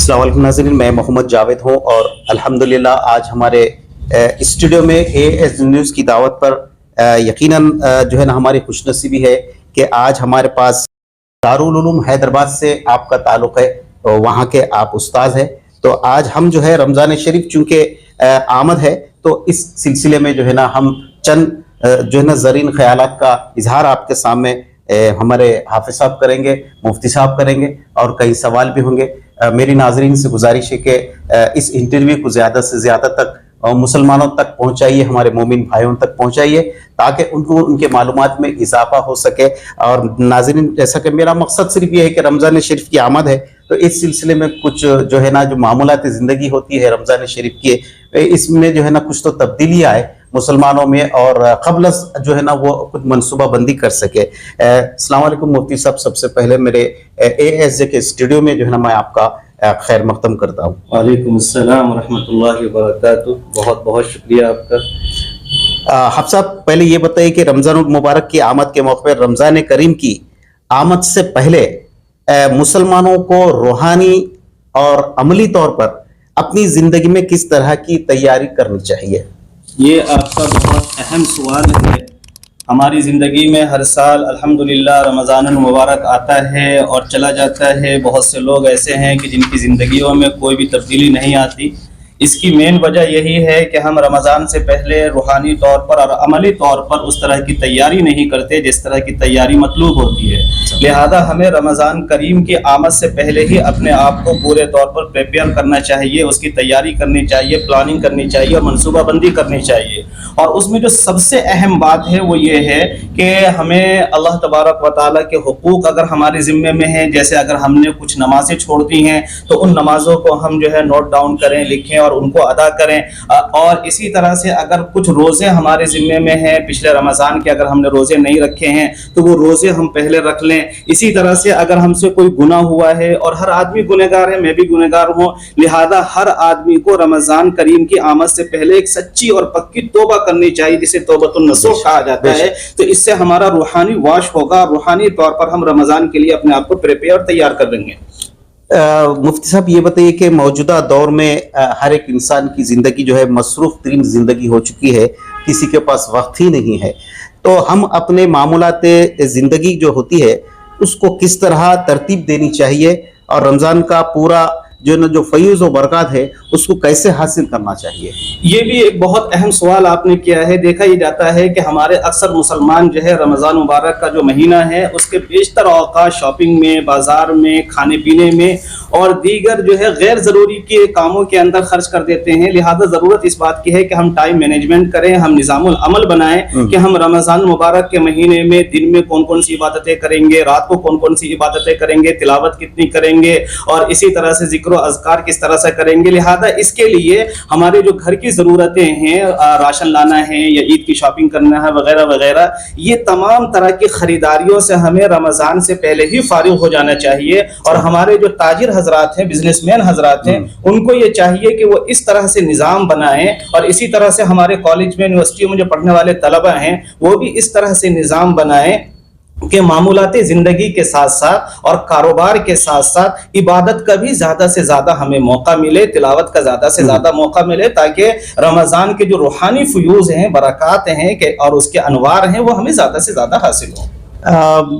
السلام علیکم ناظرین، میں محمد جاوید ہوں اور الحمدللہ آج ہمارے اسٹوڈیو میں AS نیوز کی دعوت پر یقیناً جو ہے نا ہماری خوش نصیبی ہے کہ آج ہمارے پاس دارالعلوم حیدرآباد سے آپ کا تعلق ہے، وہاں کے آپ استاذ ہیں۔ تو آج ہم جو ہے رمضان شریف چونکہ آمد ہے تو اس سلسلے میں جو ہے نا ہم چند جو ہے نا زرین خیالات کا اظہار آپ کے سامنے ہمارے حافظ صاحب کریں گے، مفتی صاحب کریں گے اور کئی سوال بھی ہوں گے۔ میری ناظرین سے گزارش ہے کہ اس انٹرویو کو زیادہ سے زیادہ تک مسلمانوں تک پہنچائیے، ہمارے مومن بھائیوں تک پہنچائیے تاکہ ان کو ان کے معلومات میں اضافہ ہو سکے۔ اور ناظرین، جیسا کہ میرا مقصد صرف یہ ہے کہ رمضان شریف کی آمد ہے تو اس سلسلے میں کچھ جو ہے نا جو معمولات زندگی ہوتی ہے رمضان شریف کی، اس میں جو ہے نا کچھ تو تبدیلی آئے مسلمانوں میں اور قبل جو ہے نا وہ کچھ منصوبہ بندی کر سکے۔ السلام علیکم مفتی صاحب، سب سے پہلے میرے AS کے اسٹوڈیو میں جو ہے نا میں آپ کا خیر مقدم کرتا ہوں۔ وعلیکم السلام ورحمۃ اللہ وبرکاتہ، بہت بہت شکریہ آپ کا۔ حافظ صاحب، پہلے یہ بتائیے کہ رمضان المبارک کی آمد کے موقع پر رمضان کریم کی آمد سے پہلے مسلمانوں کو روحانی اور عملی طور پر اپنی زندگی میں کس طرح کی تیاری کرنی چاہیے؟ یہ آپ کا بہت اہم سوال ہے۔ ہماری زندگی میں ہر سال الحمدللہ رمضان المبارک آتا ہے اور چلا جاتا ہے۔ بہت سے لوگ ایسے ہیں کہ جن کی زندگیوں میں کوئی بھی تبدیلی نہیں آتی۔ اس کی مین وجہ یہی ہے کہ ہم رمضان سے پہلے روحانی طور پر اور عملی طور پر اس طرح کی تیاری نہیں کرتے جس طرح کی تیاری مطلوب ہوتی ہے۔ لہذا ہمیں رمضان کریم کی آمد سے پہلے ہی اپنے آپ کو پورے طور پر پریپیئر کرنا چاہیے، اس کی تیاری کرنی چاہیے، پلاننگ کرنی چاہیے اور منصوبہ بندی کرنی چاہیے۔ اور اس میں جو سب سے اہم بات ہے وہ یہ ہے کہ ہمیں اللہ تبارک و تعالیٰ کے حقوق اگر ہمارے ذمے میں ہیں، جیسے اگر ہم نے کچھ نمازیں چھوڑ دی ہیں تو ان نمازوں کو ہم جو ہے نوٹ ڈاؤن کریں، لکھیں اور ان کو ادا کریں۔ اور اسی طرح سے اگر کچھ روزے ہمارے ذمے میں ہیں، پچھلے رمضان کے اگر ہم نے روزے نہیں رکھے ہیں تو وہ روزے ہم پہلے رکھ لیں۔ اسی طرح سے اگر ہم سے کوئی گناہ ہوا ہے، اور ہر آدمی گنہگار ہے، میں بھی گنہگار ہوں، لہذا ہر آدمی کو رمضان کریم کی آمد سے پہلے ایک سچی اور پکی توبہ کرنی چاہیے جسے توبۃ النصوح کہا جاتا ہے۔ تو اس سے ہمارا روحانی واش ہوگا، روحانی طور پر ہم رمضان کے لیے اپنے آپ کو پریپیئر تیار کر لیں گے۔ مفتی صاحب یہ بتائیے کہ موجودہ دور میں ہر ایک انسان کی زندگی جو ہے مصروف ترین زندگی ہو چکی ہے، کسی کے پاس وقت ہی نہیں ہے، تو ہم اپنے معمولات زندگی جو ہوتی ہے اس کو کس طرح ترتیب دینی چاہیے اور رمضان کا پورا جو فیض و برکات ہے اس کو کیسے حاصل کرنا چاہیے؟ یہ بھی ایک بہت اہم سوال آپ نے کیا ہے۔ دیکھا یہ جاتا ہے کہ ہمارے اکثر مسلمان جو ہے رمضان مبارک کا جو مہینہ ہے اس کے بیشتر اوقات شاپنگ میں، بازار میں، کھانے پینے میں اور دیگر جو ہے غیر ضروری کے کاموں کے اندر خرچ کر دیتے ہیں۔ لہذا ضرورت اس بات کی ہے کہ ہم ٹائم مینجمنٹ کریں، ہم نظام العمل بنائیں کہ ہم رمضان مبارک کے مہینے میں دن میں کون کون سی عبادتیں کریں گے، رات کو کون کون سی عبادتیں کریں گے، تلاوت کتنی کریں گے اور اسی طرح سے ذکر و اذکار کس طرح سے کریں گے۔ لہذا اس کے لیے ہمارے جو گھر کی ضرورتیں ہیں، راشن لانا ہے یا عید کی شاپنگ کرنا ہے وغیرہ وغیرہ، یہ تمام طرح کی خریداریوں سے ہمیں رمضان سے پہلے ہی فارغ ہو جانا چاہیے۔ اور ہمارے جو تاجر حضرات ہیں، بزنس مین حضرات ہیں، ان کو یہ چاہیے کہ وہ اس طرح سے نظام بنائیں، اور اسی طرح سے ہمارے کالج میں، یونیورسٹیوں میں جو پڑھنے والے طلبہ ہیں وہ بھی اس طرح سے نظام بنائیں کہ معمولات زندگی کے ساتھ ساتھ اور کاروبار کے ساتھ ساتھ عبادت کا بھی زیادہ سے زیادہ ہمیں موقع ملے، تلاوت کا زیادہ سے زیادہ موقع ملے، تاکہ رمضان کے جو روحانی فیوز ہیں، برکات ہیں اور اس کے انوار ہیں وہ ہمیں زیادہ سے زیادہ حاصل ہوں۔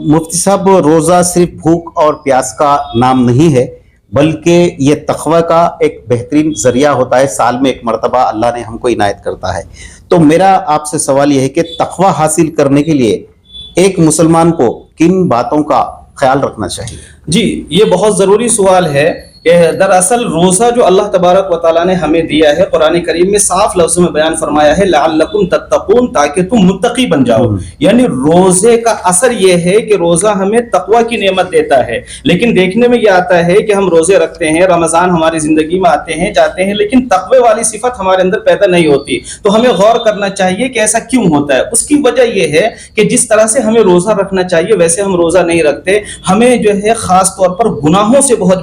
مفتی صاحب، روزہ صرف بھوک اور پیاس کا نام نہیں ہے بلکہ یہ تقوی کا ایک بہترین ذریعہ ہوتا ہے۔ سال میں ایک مرتبہ اللہ نے ہم کو عنایت کرتا ہے۔ تو میرا آپ سے سوال یہ ہے کہ تقوی حاصل کرنے کے لیے ایک مسلمان کو کن باتوں کا خیال رکھنا چاہیے؟ جی، یہ بہت ضروری سوال ہے۔ دراصل روزہ جو اللہ تبارک و تعالیٰ نے ہمیں دیا ہے، قرآن کریم میں صاف لفظوں میں بیان فرمایا ہے لعلکم تتقون، تاکہ تم متقی بن جاؤ۔ یعنی روزے کا اثر یہ ہے کہ روزہ ہمیں تقوی کی نعمت دیتا ہے۔ لیکن دیکھنے میں یہ آتا ہے کہ ہم روزے رکھتے ہیں، رمضان ہماری زندگی میں آتے ہیں جاتے ہیں، لیکن تقوی والی صفت ہمارے اندر پیدا نہیں ہوتی۔ تو ہمیں غور کرنا چاہیے کہ ایسا کیوں ہوتا ہے۔ اس کی وجہ یہ ہے کہ جس طرح سے ہمیں روزہ رکھنا چاہیے ویسے ہم روزہ نہیں رکھتے۔ ہمیں جو ہے خاص طور پر گناہوں سے بہت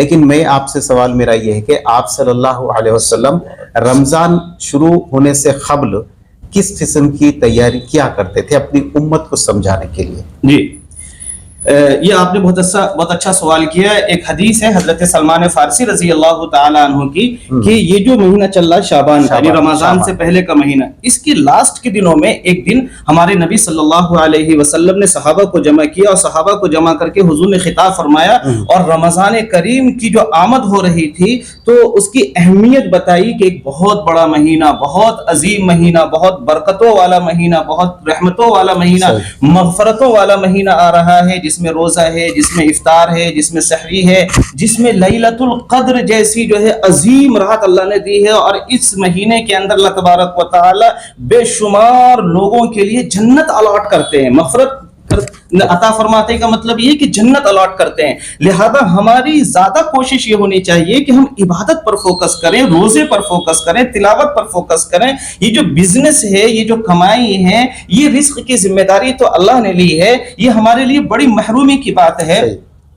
لیکن میں آپ سے سوال میرا یہ ہے کہ آپ صلی اللہ علیہ وسلم رمضان شروع ہونے سے قبل کس قسم کی تیاری کیا کرتے تھے اپنی امت کو سمجھانے کے لیے؟ جی یہ آپ نے بہت اچھا سوال کیا ہے. ایک حدیث ہے حضرت سلمان فارسی رضی اللہ تعالیٰ عنہ کی کہ یہ جو مہینہ چل رہا ہے شعبان کا، یعنی رمضان سے پہلے کا مہینہ، اس کی لاسٹ کے دنوں میں ایک دن ہمارے نبی صلی اللہ علیہ وسلم نے صحابہ کو جمع کیا اور صحابہ کو جمع کر کے حضور نے خطاب فرمایا اور رمضان کریم کی جو آمد ہو رہی تھی تو اس کی اہمیت بتائی کہ ایک بہت بڑا مہینہ، بہت عظیم مہینہ، بہت برکتوں والا مہینہ، بہت رحمتوں والا مہینہ، مغفرتوں والا مہینہ آ رہا ہے، جس میں روزہ ہے، جس میں افطار ہے، جس میں سحری ہے، جس میں لیلۃ القدر جیسی جو ہے عظیم رات اللہ نے دی ہے. اور اس مہینے کے اندر اللہ تبارک و تعالی بے شمار لوگوں کے لیے جنت الاٹ کرتے ہیں، مغفرت عطا فرماتے کا مطلب یہ کہ جنت الاٹ کرتے ہیں. لہذا ہماری زیادہ کوشش یہ ہونی چاہیے کہ ہم عبادت پر فوکس کریں، روزے پر فوکس کریں، تلاوت پر فوکس کریں. یہ جو بزنس ہے، یہ جو کمائی ہے، یہ رزق کی ذمہ داری تو اللہ نے لی ہے. یہ ہمارے لیے بڑی محرومی کی بات ہے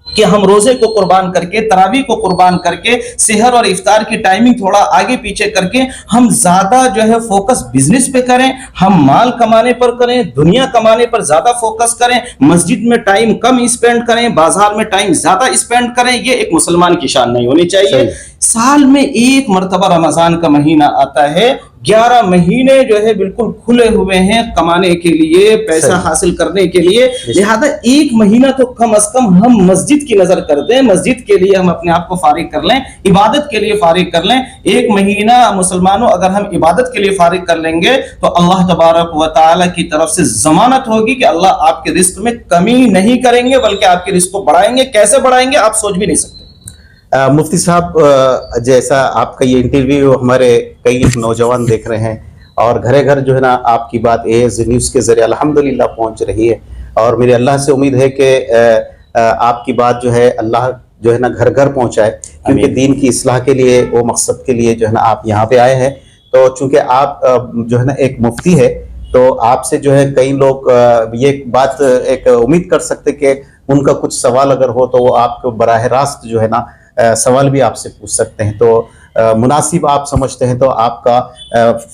کہ ہم روزے کو قربان کر کے، تراویح کو قربان کر کے، سحر اور افطار کی ٹائمنگ تھوڑا آگے پیچھے کر کے ہم زیادہ جو ہے فوکس بزنس پہ کریں، ہم مال کمانے پر کریں، دنیا کمانے پر زیادہ فوکس کریں، مسجد میں ٹائم کم اسپینڈ کریں، بازار میں ٹائم زیادہ اسپینڈ کریں. یہ ایک مسلمان کی شان نہیں ہونی چاہیے. سال میں ایک مرتبہ رمضان کا مہینہ آتا ہے، 11 مہینے جو ہے بالکل کھلے ہوئے ہیں کمانے کے لیے، پیسہ حاصل کرنے کے لیے. لہذا ایک مہینہ تو کم از کم ہم مسجد کی نظر کر دیں، مسجد کے لیے ہم اپنے آپ کو فارغ کر لیں، عبادت کے لیے فارغ کر لیں. ایک مہینہ مسلمانوں اگر ہم عبادت کے لیے فارغ کر لیں گے تو اللہ تبارک و تعالی کی طرف سے ضمانت ہوگی کہ اللہ آپ کے رزق میں کمی نہیں کریں گے بلکہ آپ کے رزق کو بڑھائیں گے. کیسے بڑھائیں گے آپ سوچ بھی نہیں سکتے. مفتی صاحب، جیسا آپ کا یہ انٹرویو ہمارے کئی نوجوان دیکھ رہے ہیں اور گھرے گھر جو ہے نا آپ کی بات AS نیوز کے ذریعے الحمدللہ پہنچ رہی ہے، اور میرے اللہ سے امید ہے کہ آپ کی بات جو ہے اللہ جو ہے نا گھر گھر پہنچائے، کیونکہ دین کی اصلاح کے لیے، وہ مقصد کے لیے جو ہے نا آپ یہاں پہ آئے ہیں. تو چونکہ آپ جو ہے نا ایک مفتی ہے تو آپ سے جو ہے کئی لوگ یہ بات ایک امید کر سکتے کہ ان کا کچھ سوال اگر ہو تو وہ آپ کو براہ راست جو ہے نا سوال بھی آپ سے پوچھ سکتے ہیں. تو مناسب آپ سمجھتے ہیں تو آپ کا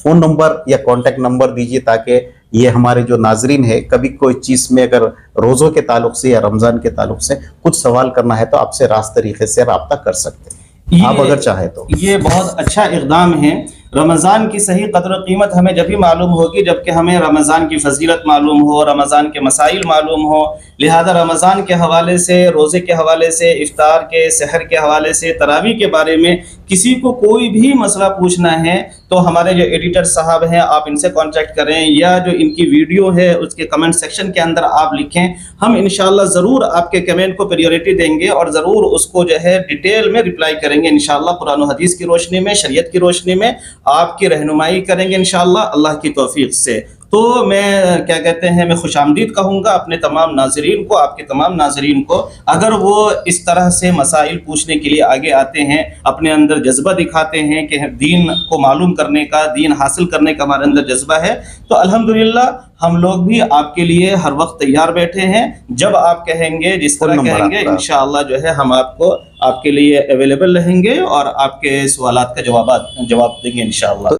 فون نمبر یا کانٹیکٹ نمبر دیجئے تاکہ یہ ہمارے جو ناظرین ہے کبھی کوئی چیز میں اگر روزوں کے تعلق سے یا رمضان کے تعلق سے کچھ سوال کرنا ہے تو آپ سے راست طریقے سے رابطہ کر سکتے ہیں آپ اگر چاہیں تو. یہ بہت اچھا اقدام ہے. رمضان کی صحیح قدر و قیمت ہمیں جب ہی معلوم ہوگی جبکہ ہمیں رمضان کی فضیلت معلوم ہو، رمضان کے مسائل معلوم ہو. لہذا رمضان کے حوالے سے، روزے کے حوالے سے، افطار کے، سحر کے حوالے سے، تراویح کے بارے میں کسی کو کوئی بھی مسئلہ پوچھنا ہے تو ہمارے جو ایڈیٹر صاحب ہیں آپ ان سے کانٹیکٹ کریں، یا جو ان کی ویڈیو ہے اس کے کمنٹ سیکشن کے اندر آپ لکھیں. ہم انشاءاللہ ضرور آپ کے کمنٹ کو پریورٹی دیں گے اور ضرور اس کو جو ہے ڈیٹیل میں ریپلائی کریں گے. انشاءاللہ قرآن و حدیث کی روشنی میں، شریعت کی روشنی میں آپ کی رہنمائی کریں گے انشاءاللہ اللہ کی توفیق سے. تو میں میں خوش آمدید کہوں گا اپنے تمام ناظرین کو، آپ کے تمام ناظرین کو. اگر وہ اس طرح سے مسائل پوچھنے کے لیے آگے آتے ہیں، اپنے اندر جذبہ دکھاتے ہیں کہ دین کو معلوم کرنے کا، دین حاصل کرنے کا ہمارے اندر جذبہ ہے، تو الحمدللہ ہم لوگ بھی آپ کے لیے ہر وقت تیار بیٹھے ہیں. جب آپ کہیں گے، جس طرح کہیں گے، انشاءاللہ جو ہے ہم آپ کے لیے اویلیبل رہیں گے اور آپ کے سوالات کا جواب دیں گے انشاءاللہ.